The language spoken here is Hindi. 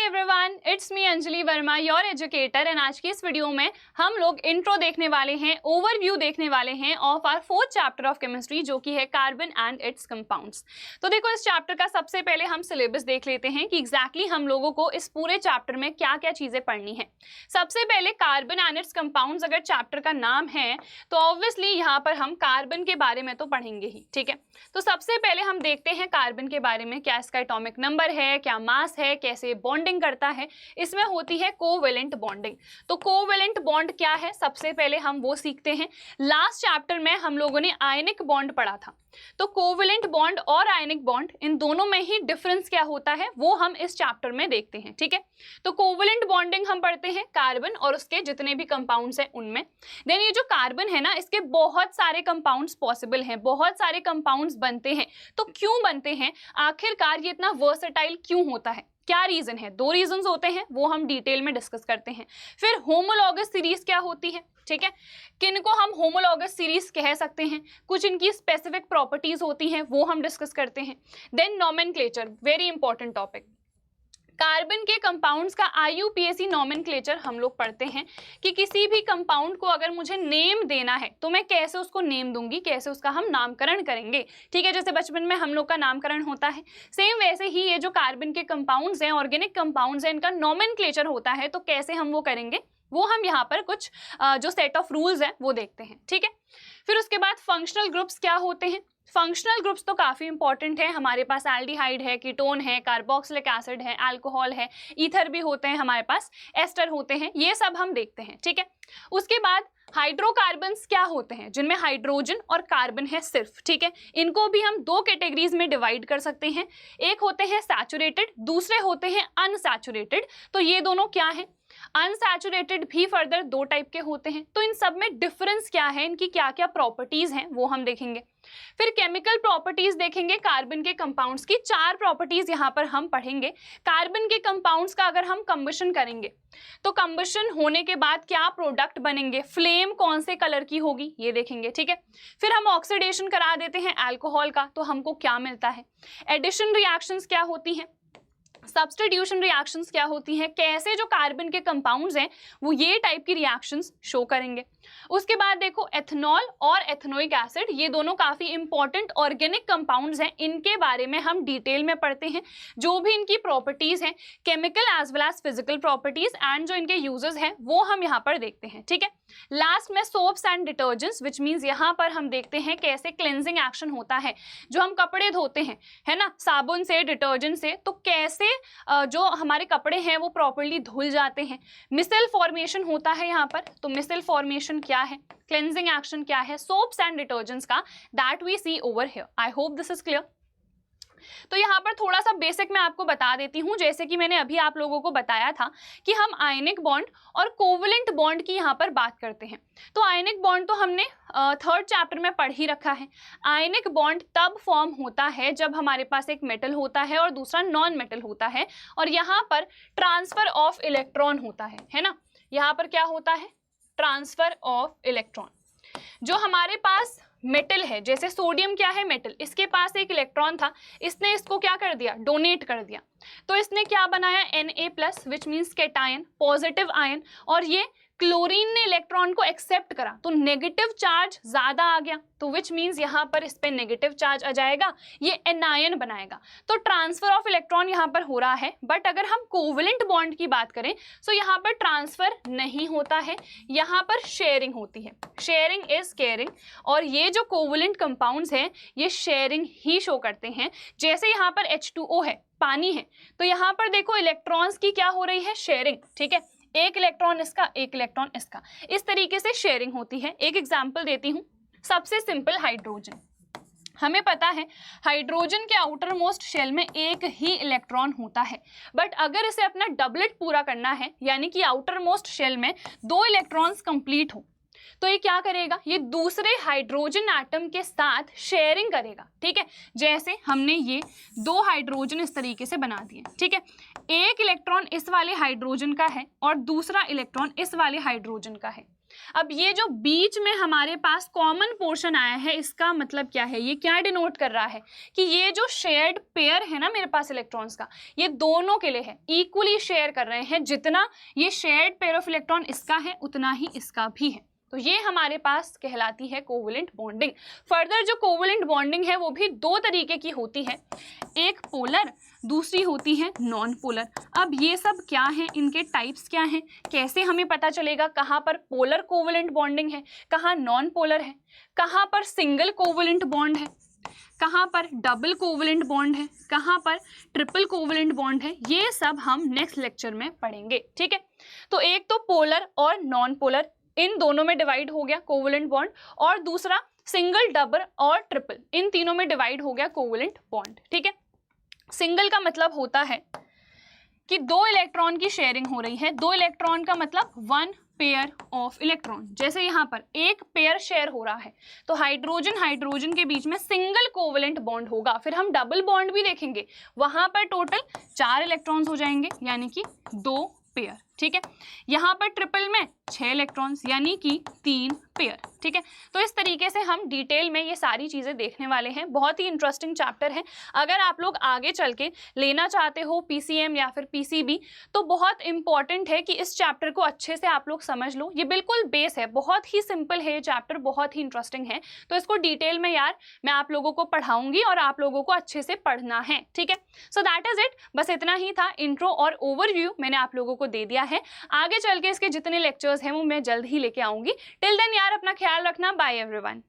Everyone, it's me Anjali Verma, your educator. And आज की इस वीडियो में हम लोग इंट्रो देखने वाले हैं, ओवरव्यू देखने वाले हैं of our fourth chapter of chemistry, जो कि है कार्बन एंड इट्स कंपाउंड्स। तो देखो, इस चैप्टर का सबसे पहले हम सिलेबस देख लेते हैं कि एग्जैक्टली हम लोगों को इस पूरे चैप्टर में क्या क्या चीजें पढ़नी है। सबसे पहले कार्बन एंड इट्स कंपाउंड्स अगर चैप्टर का नाम है तो ऑब्वियसली यहाँ पर हम कार्बन के बारे में तो पढ़ेंगे ही, ठीक है। तो सबसे पहले हम देखते हैं कार्बन के बारे में, क्या इसका एटॉमिक नंबर है, क्या मास है, कैसे बॉन्डिंग करता है। इसमें होती है कोवेलेंट बॉन्डिंग। तो कोवेलेंट बॉन्ड क्या है, सबसे पहले हम वो सीखते हैं। लास्ट चैप्टर में हम लोगों ने आयनिक बॉन्ड पढ़ा था, तो कोवेलेंट बॉन्ड और आयनिक बॉन्ड इन दोनों में ही डिफरेंस क्या होता है वो हम इस चैप्टर में देखते हैं, ठीक है। तो कोवेलेंट बॉन्डिंग हम पढ़ते हैं कार्बन और उसके जितने भी कंपाउंड्स हैं उनमें। देन ये जो कार्बन है ना, इसके बहुत सारे कंपाउंड्स पॉसिबल हैं, बहुत सारे कंपाउंड्स बनते हैं। तो क्यों बनते हैं, आखिरकार ये इतना वर्सेटाइल क्यों होता है, क्या रीजन है? दो रीजंस होते हैं, वो हम डिटेल में डिस्कस करते हैं। फिर होमोलॉगस सीरीज क्या होती है, ठीक है, किनको हम होमोलॉगस सीरीज कह सकते हैं, कुछ इनकी स्पेसिफिक प्रॉपर्टीज होती हैं, वो हम डिस्कस करते हैं। Then nomenclature, very important topic. Carbon के कंपाउंड्स का IUPAC नोमेनक्लेचर हम लोग पढ़ते हैं कि किसी भी कंपाउंड को अगर मुझे नेम देना है तो मैं कैसे उसको नेम दूंगी, कैसे उसका हम नामकरण करेंगे, ठीक है। जैसे बचपन में हम लोग का नामकरण होता है, सेम वैसे ही ये जो कार्बन के कंपाउंड्स हैं, ऑर्गेनिक कंपाउंड्स हैं, इनका नोमेनक्लेचर होता है। तो कैसे हम वो करेंगे, वो हम यहाँ पर कुछ जो सेट ऑफ रूल्स हैं वो देखते हैं, ठीक है। फिर उसके बाद फंक्शनल ग्रुप्स क्या होते हैं। फंक्शनल ग्रुप्स तो काफ़ी इंपॉर्टेंट है, हमारे पास एल्डिहाइड है, कीटोन है, कार्बोक्सिलिक एसिड है, अल्कोहल है, ईथर भी होते हैं हमारे पास, एस्टर होते हैं, ये सब हम देखते हैं, ठीक है। उसके बाद हाइड्रोकार्बन्स क्या होते हैं, जिनमें हाइड्रोजन और कार्बन है सिर्फ, ठीक है। इनको भी हम दो कैटेगरीज में डिवाइड कर सकते हैं, एक होते हैं सैचुरेटेड, दूसरे होते हैं अनसैचुरेटेड। तो ये दोनों क्या है, अनसैचुरेटेड भी फर्दर दो टाइप के होते हैं। तो इन सब में डिफरेंस क्या है, इनकी क्या क्या प्रॉपर्टीज हैं वो हम देखेंगे। फिर केमिकल प्रॉपर्टीज देखेंगे कार्बन के कंपाउंड्स की, चार प्रॉपर्टीज यहाँ पर हम पढ़ेंगे। कार्बन के कंपाउंड्स का अगर हम कंबशन करेंगे तो कंबशन होने के बाद क्या प्रोडक्ट बनेंगे, फ्लेम कौन से कलर की होगी, ये देखेंगे, ठीक है। फिर हम ऑक्सीडेशन करा देते हैं अल्कोहल का, तो हमको क्या मिलता है। एडिशन रिएक्शंस क्या होती हैं, सब्स्टिट्यूशन रिएक्शंस क्या होती हैं, कैसे जो कार्बन के कंपाउंड्स हैं वो ये टाइप की रिएक्शंस शो करेंगे। उसके बाद देखो एथनॉल और एथनोइक एसिड, ये दोनों काफी इंपॉर्टेंट ऑर्गेनिक कंपाउंड्स हैं, इनके बारे में हम डिटेल में पढ़ते हैं। जो भी इनकी प्रॉपर्टीज हैं, chemical as well as physical properties, and जो इनके यूजेस हैं वो हम यहाँ पर देखते हैं, ठीक है। लास्ट में soaps and detergents, which means यहाँ पर हम देखते हैं कैसे क्लेंजिंग एक्शन होता है। जो हम कपड़े धोते हैं, है ना, साबुन से, डिटर्जेंट से, तो कैसे जो हमारे कपड़े हैं वो प्रॉपर्ली धुल जाते हैं। मिसल फॉर्मेशन होता है यहाँ पर, तो मिसल फॉर्मेशन क्या है, क्लेंजिंग एक्शन क्या है सोप्स एंड डिटर्जेंट्स का, that we see over here. I hope this is clear. तो यहाँ पर थोड़ा सा बेसिक मैं आपको बता देती हूँ, जैसे कि मैंने अभी आप लोगों को बताया था कि हम आयनिक बॉन्ड और कोवेलेंट बॉन्ड की यहाँ पर बात करते हैं। तो आयनिक बॉन्ड तो हमने थर्ड चैप्टर में पढ़ ही रखा है। आयनिक बॉन्ड तब फॉर्म होता है जब हमारे पास एक मेटल होता है और दूसरा नॉन मेटल होता है, और यहाँ पर ट्रांसफर ऑफ इलेक्ट्रॉन होता है ना। यहाँ पर क्या होता है, ट्रांसफर ऑफ इलेक्ट्रॉन। जो हमारे पास मेटल है, जैसे सोडियम क्या है, मेटल, इसके पास एक इलेक्ट्रॉन था, इसने इसको क्या कर दिया, डोनेट कर दिया, तो इसने क्या बनाया, Na+, which means cation, positive ion. और ये क्लोरीन ने इलेक्ट्रॉन को एक्सेप्ट करा तो नेगेटिव चार्ज ज्यादा आ गया, तो विच मीन्स यहाँ पर इस पे नेगेटिव चार्ज आ जाएगा, ये एनायन बनाएगा। तो ट्रांसफर ऑफ इलेक्ट्रॉन यहाँ पर हो रहा है। बट अगर हम कोवेलेंट बॉन्ड की बात करें तो यहाँ पर ट्रांसफर नहीं होता है, यहाँ पर शेयरिंग होती है। शेयरिंग इज केयरिंग, और ये जो कोवेलेंट कंपाउंड्स हैं ये शेयरिंग ही शो करते हैं। जैसे यहाँ पर H2O है, पानी है, तो यहाँ पर देखो इलेक्ट्रॉन्स की क्या हो रही है, शेयरिंग, ठीक है। एक इलेक्ट्रॉन इसका, एक इलेक्ट्रॉन इसका, इस तरीके से शेयरिंग होती है। एक एग्जांपल देती हूँ, सबसे सिंपल हाइड्रोजन। हमें पता है हाइड्रोजन के आउटर मोस्ट शेल में एक ही इलेक्ट्रॉन होता है, बट अगर इसे अपना डबलेट पूरा करना है, यानी कि आउटर मोस्ट शेल में 2 इलेक्ट्रॉन्स कंप्लीट हो, तो ये क्या करेगा, ये दूसरे हाइड्रोजन एटम के साथ शेयरिंग करेगा, ठीक है। जैसे हमने ये 2 हाइड्रोजन इस तरीके से बना दिए, ठीक है। एक इलेक्ट्रॉन इस वाले हाइड्रोजन का है और दूसरा इलेक्ट्रॉन इस वाले हाइड्रोजन का है। अब ये जो बीच में हमारे पास कॉमन पोर्शन आया है, इसका मतलब क्या है, ये क्या डिनोट कर रहा है कि ये जो शेयर्ड पेयर है ना मेरे पास इलेक्ट्रॉन्स का, ये दोनों के लिए है, इक्वली शेयर कर रहे हैं। जितना ये शेयर्ड पेयर ऑफ इलेक्ट्रॉन इसका है उतना ही इसका भी है। तो ये हमारे पास कहलाती है कोवलेंट बॉन्डिंग। फर्दर जो कोवलेंट बॉन्डिंग है वो भी दो तरीके की होती है, एक पोलर, दूसरी होती है नॉन पोलर। अब ये सब क्या है, इनके टाइप्स क्या हैं, कैसे हमें पता चलेगा कहाँ पर पोलर कोवलेंट बॉन्डिंग है, कहाँ नॉन पोलर है, कहाँ पर सिंगल कोवलेंट बॉन्ड है, कहाँ पर डबल कोवलेंट बॉन्ड है, कहाँ पर ट्रिपल कोवलेंट बॉन्ड है, ये सब हम नेक्स्ट लेक्चर में पढ़ेंगे। ठीक है, तो एक तो पोलर और नॉन पोलर, इन दोनों में डिवाइड हो गया कोवलेंट बॉन्ड, और दूसरा सिंगल, डबल और ट्रिपल, इन तीनों में डिवाइड हो गया कोवलेंट बॉन्ड। ठीक है, सिंगल का मतलब होता है कि दो इलेक्ट्रॉन की शेयरिंग हो रही है। दो इलेक्ट्रॉन का मतलब वन पेयर ऑफ इलेक्ट्रॉन। जैसे यहाँ पर एक पेयर शेयर हो रहा है तो हाइड्रोजन हाइड्रोजन के बीच में सिंगल कोवलेंट बॉन्ड होगा। फिर हम डबल बॉन्ड भी देखेंगे, वहां पर टोटल 4 इलेक्ट्रॉन्स हो जाएंगे, यानी कि 2 पेयर। ठीक है, यहाँ पर ट्रिपल में 6 इलेक्ट्रॉन्स, यानी कि 3 पेयर। ठीक है, तो इस तरीके से हम डिटेल में ये सारी चीज़ें देखने वाले हैं। बहुत ही इंटरेस्टिंग चैप्टर है। अगर आप लोग आगे चल के लेना चाहते हो पीसीएम या फिर पीसीबी, तो बहुत इंपॉर्टेंट है कि इस चैप्टर को अच्छे से आप लोग समझ लो। ये बिल्कुल बेस है, बहुत ही सिंपल है ये चैप्टर, बहुत ही इंटरेस्टिंग है। तो इसको डिटेल में यार मैं आप लोगों को पढ़ाऊंगी और आप लोगों को अच्छे से पढ़ना है। ठीक है, सो दैट इज इट। बस इतना ही था, इंट्रो और ओवरव्यू मैंने आप लोगों को दे दिया है। आगे चल के इसके जितने लेक्चर्स हैं वो मैं जल्द ही लेके आऊंगी। टिल देन यार अपना ख्याल रखना। Bye everyone.